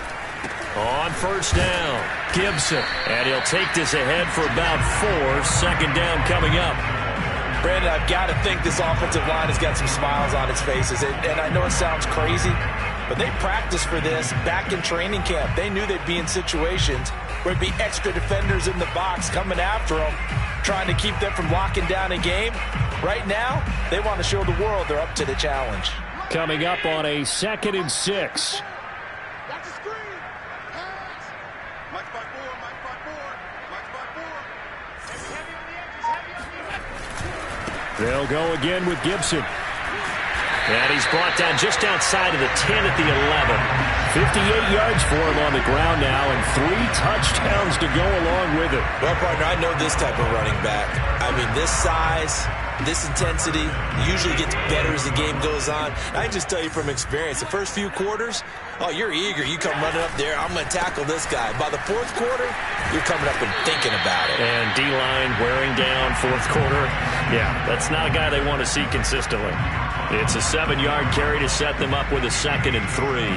On 1st down, Gibson. And he'll take this ahead for about 4. 2nd down coming up. Brandon, I've got to think this offensive line has got some smiles on its faces. And I know it sounds crazy, but they practiced for this back in training camp. They knew they'd be in situations where there'd be extra defenders in the box coming after them, trying to keep them from locking down a game. Right now, they want to show the world they're up to the challenge. Coming up on a 2nd and 6. They'll go again with Gibson. And he's brought down just outside of the 10 at the 11. 58 yards for him on the ground now, and 3 touchdowns to go along with it. Well, partner, I know this type of running back. I mean, this size, this intensity usually gets better as the game goes on. I can just tell you from experience, the first few quarters, oh, you're eager. You come running up there, I'm going to tackle this guy. By the fourth quarter, you're coming up and thinking about it. And D-line wearing down fourth quarter. Yeah, that's not a guy they want to see consistently. It's a 7-yard carry to set them up with a 2nd and 3.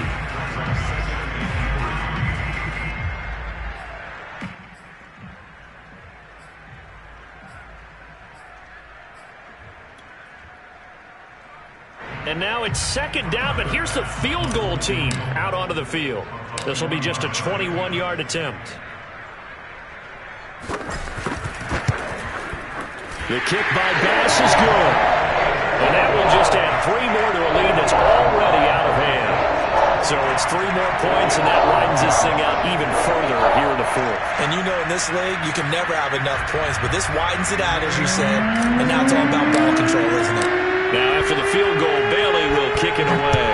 And now it's 2nd down, but here's the field goal team out onto the field. This will be just a 21-yard attempt. The kick by Bass is good. And that will just add 3 more to a lead that's already out of hand. So it's 3 more points, and that widens this thing out even further here in the 4th. And you know in this league, you can never have enough points, but this widens it out, as you said. And now it's all about ball control, isn't it? Now, after the field goal, Bailey will kick it away.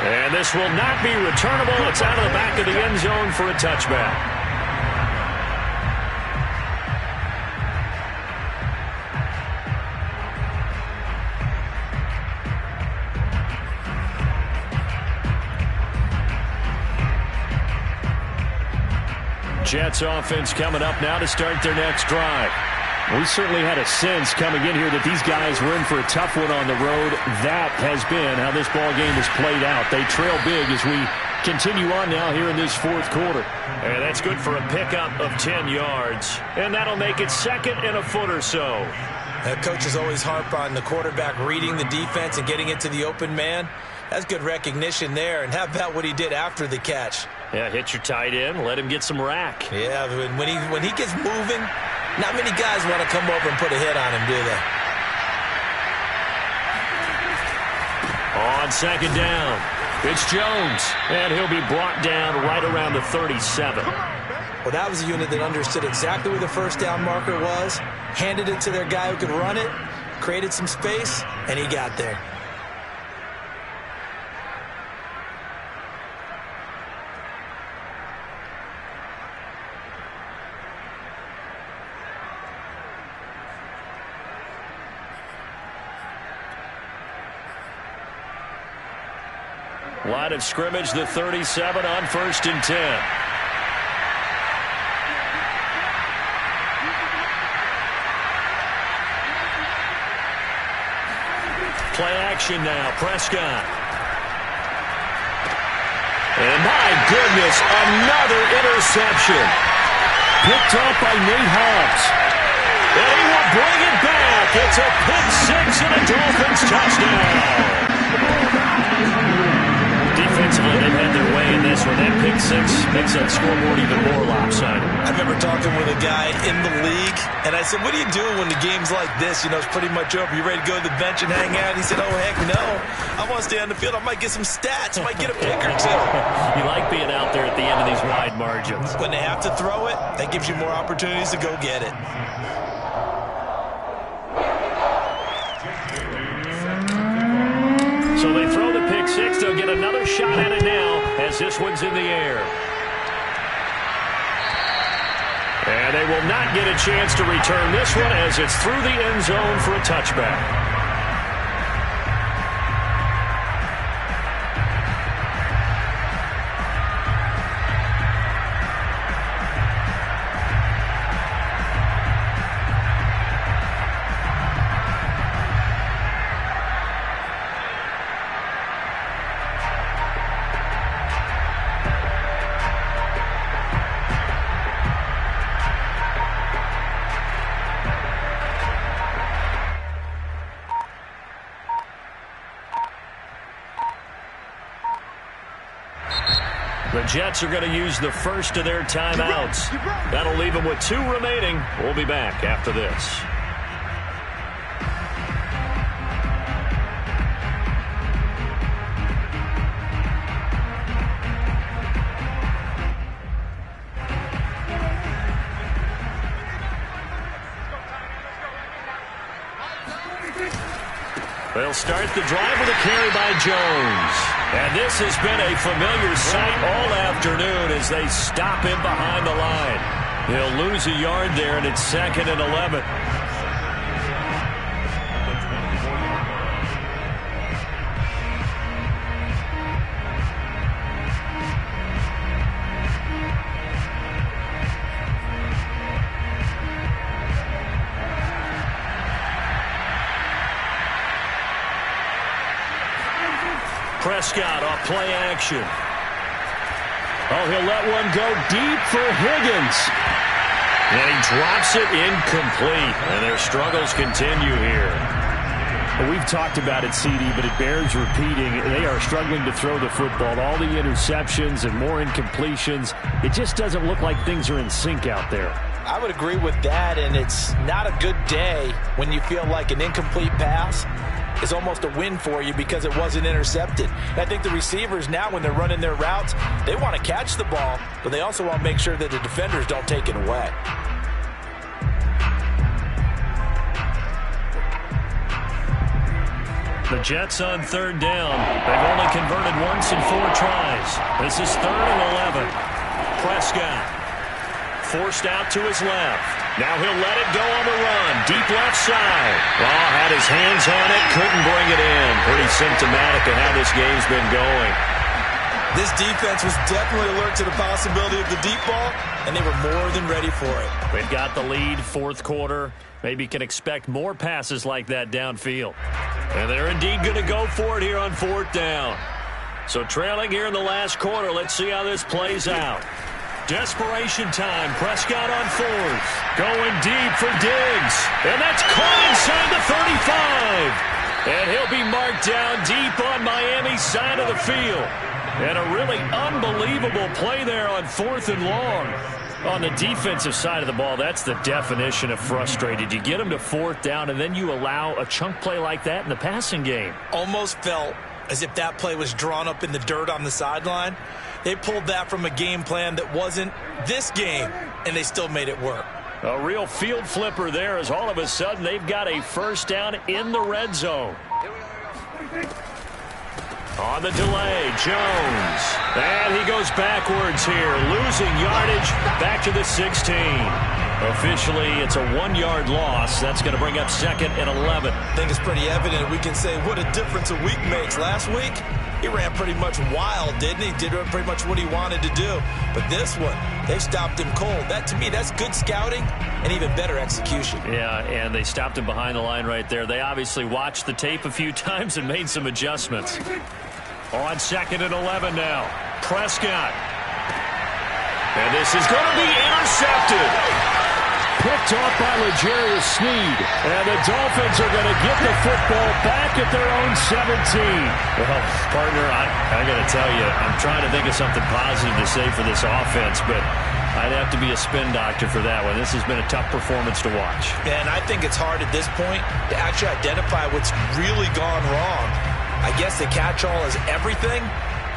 And this will not be returnable. It's out of the back of the end zone for a touchback. Jets offense coming up now to start their next drive. We certainly had a sense coming in here that these guys were in for a tough one on the road. That has been how this ball game has played out. They trail big as we continue on now here in this 4th quarter. And that's good for a pickup of 10 yards. And that'll make it 2nd and a foot or so. Coaches always harp on the quarterback reading the defense and getting into the open man. That's good recognition there. And how about what he did after the catch? Yeah, hit your tight end, let him get some rack. Yeah, when he gets moving, not many guys want to come over and put a hit on him, do they? On 2nd down, it's Jones, and he'll be brought down right around the 37. Well, that was a unit that understood exactly where the first down marker was, handed it to their guy who could run it, created some space, and he got there. Line of scrimmage, the 37 on 1st and 10. Play action now, Prescott. And my goodness, another interception. Picked up by Nate Hobbs. And he will bring it back. It's a pick 6 and a Dolphins touchdown. Defensively, they've had their way in this one. That pick 6 makes that scoreboard even more lopsided. I remember talking with a guy in the league, and I said, what do you do when the game's like this? You know, it's pretty much over. You ready to go to the bench and hang out? He said, oh, heck no. I want to stay on the field. I might get some stats. I might get a pick or 2. You like being out there at the end of these wide margins. When they have to throw it, that gives you more opportunities to go get it. So they throw the pick 6. They'll get another shot at it now as this one's in the air. And they will not get a chance to return this one as it's through the end zone for a touchback. The Jets are going to use the first of their timeouts. That'll leave them with 2 remaining. We'll be back after this. They'll start the drive with a carry by Jones. And this has been a familiar sight all afternoon as they stop him behind the line. He'll lose a yard there, and it's 2nd and 11. Prescott off play action. Oh, he'll let one go deep for Higgins. And he drops it incomplete. And their struggles continue here. Well, we've talked about it, CD, but it bears repeating. They are struggling to throw the football. All the interceptions and more incompletions. It just doesn't look like things are in sync out there. I would agree with that, and it's not a good day when you feel like an incomplete pass is almost a win for you because it wasn't intercepted. And I think the receivers now, when they're running their routes, they want to catch the ball, but they also want to make sure that the defenders don't take it away. The Jets on 3rd down. They've only converted once in 4 tries. This is 3rd and 11. Prescott forced out to his left. Now he'll let it go on the run. Deep left side. Oh, had his hands on it. Couldn't bring it in. Pretty symptomatic of how this game's been going. This defense was definitely alert to the possibility of the deep ball, and they were more than ready for it. They've got the lead, 4th quarter. Maybe can expect more passes like that downfield. And they're indeed going to go for it here on 4th down. So trailing here in the last quarter. Let's see how this plays out. Desperation time. Prescott on 4th. Going deep for Diggs. And that's caught inside the 35. And he'll be marked down deep on Miami's side of the field. And a really unbelievable play there on 4th and long. On the defensive side of the ball, that's the definition of frustrated. You get them to 4th down, and then you allow a chunk play like that in the passing game. Almost felt as if that play was drawn up in the dirt on the sideline. They pulled that from a game plan that wasn't this game, and they still made it work. A real field flipper there as all of a sudden they've got a 1st down in the red zone. On the delay, Jones. And he goes backwards here, losing yardage back to the 16. Officially, it's a 1-yard loss. That's going to bring up 2nd and 11. I think it's pretty evident. We can say what a difference a week makes. Last week, he ran pretty much wild, didn't he? Did pretty much what he wanted to do. But this one, they stopped him cold. That, to me, that's good scouting and even better execution. Yeah, and they stopped him behind the line right there. They obviously watched the tape a few times and made some adjustments. On 2nd and 11 now. Prescott. And this is going to be intercepted. Picked off by L'Jarius Sneed. And the Dolphins are going to get the football back at their own 17. Well, partner, I got to tell you, I'm trying to think of something positive to say for this offense, but I'd have to be a spin doctor for that one. This has been a tough performance to watch. And I think it's hard at this point to actually identify what's really gone wrong. I guess the catch-all is everything.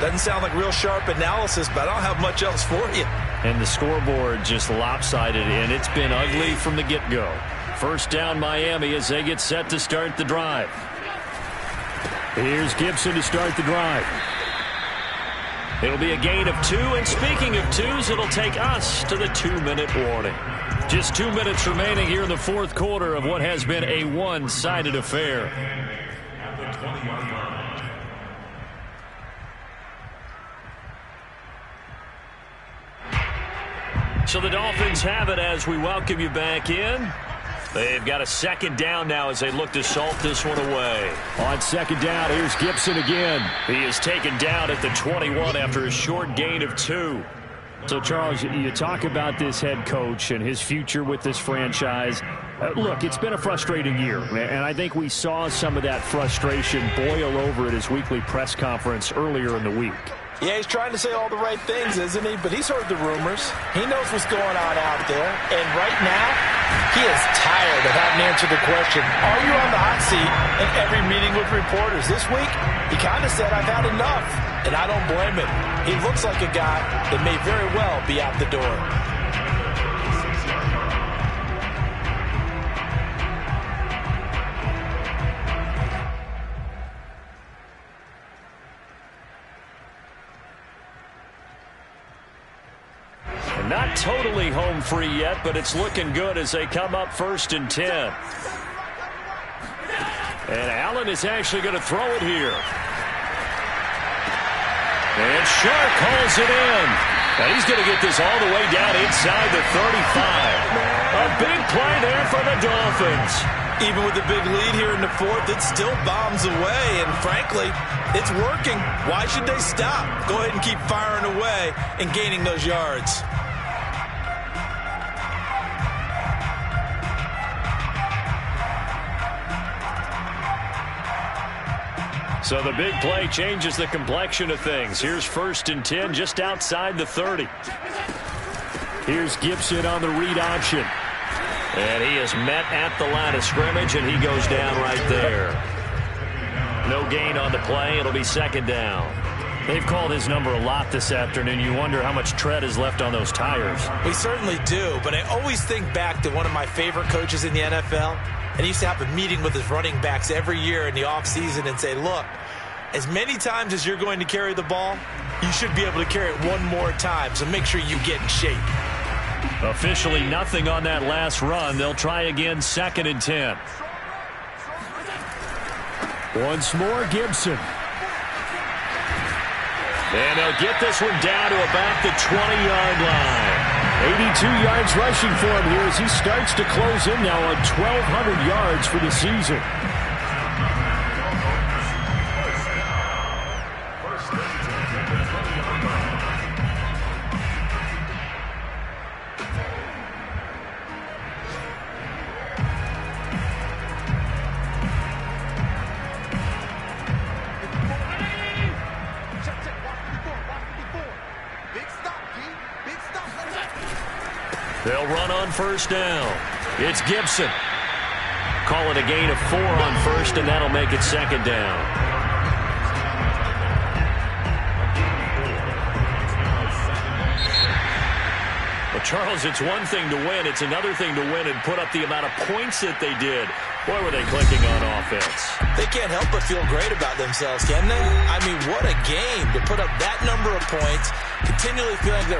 Doesn't sound like real sharp analysis, but I don't have much else for you. And the scoreboard just lopsided, and it's been ugly from the get-go. 1st down Miami as they get set to start the drive. Here's Gibson to start the drive. It'll be a gain of 2, and speaking of 2s, it'll take us to the 2-minute warning. Just 2 minutes remaining here in the 4th quarter of what has been a one-sided affair. So the Dolphins have it as we welcome you back in. They've got a 2nd down now as they look to salt this one away. On 2nd down, here's Gibson again. He is taken down at the 21 after a short gain of 2. So, Charles, you talk about this head coach and his future with this franchise. Look, it's been a frustrating year, and I think we saw some of that frustration boil over at his weekly press conference earlier in the week. Yeah, he's trying to say all the right things, isn't he? But he's heard the rumors. He knows what's going on out there. And right now, he is tired of having to answer the question, are you on the hot seat in every meeting with reporters? This week, he kind of said, I've had enough. And I don't blame him. He looks like a guy that may very well be out the door. not totally home free yet, but it's looking good as they come up 1st and 10. And Allen is actually going to throw it here. And Shark hauls it in. And he's going to get this all the way down inside the 35. A big play there for the Dolphins. Even with the big lead here in the 4th, it still bombs away. And frankly, it's working. Why should they stop? Go ahead and keep firing away and gaining those yards. So the big play changes the complexion of things. Here's 1st and 10 just outside the 30. Here's Gibson on the read option. And he is met at the line of scrimmage, and he goes down right there. No gain on the play. It'll be 2nd down. They've called his number a lot this afternoon. You wonder how much tread is left on those tires. We certainly do, but I always think back to one of my favorite coaches in the NFL. And he used to have a meeting with his running backs every year in the offseason and say, look, as many times as you're going to carry the ball, you should be able to carry it one more time, so make sure you get in shape. Officially nothing on that last run. They'll try again 2nd and 10. Once more, Gibson. And they'll get this one down to about the 20-yard line. 82 yards rushing for him here as he starts to close in now on 1,200 yards for the season. They'll run on 1st down. It's Gibson. Call it a gain of 4 on 1st, and that'll make it 2nd down. Well, Charles, it's one thing to win. It's another thing to win and put up the amount of points that they did. Boy, were they clicking on offense. They can't help but feel great about themselves, can they? I mean, what a game to put up that number of points, continually feeling like they're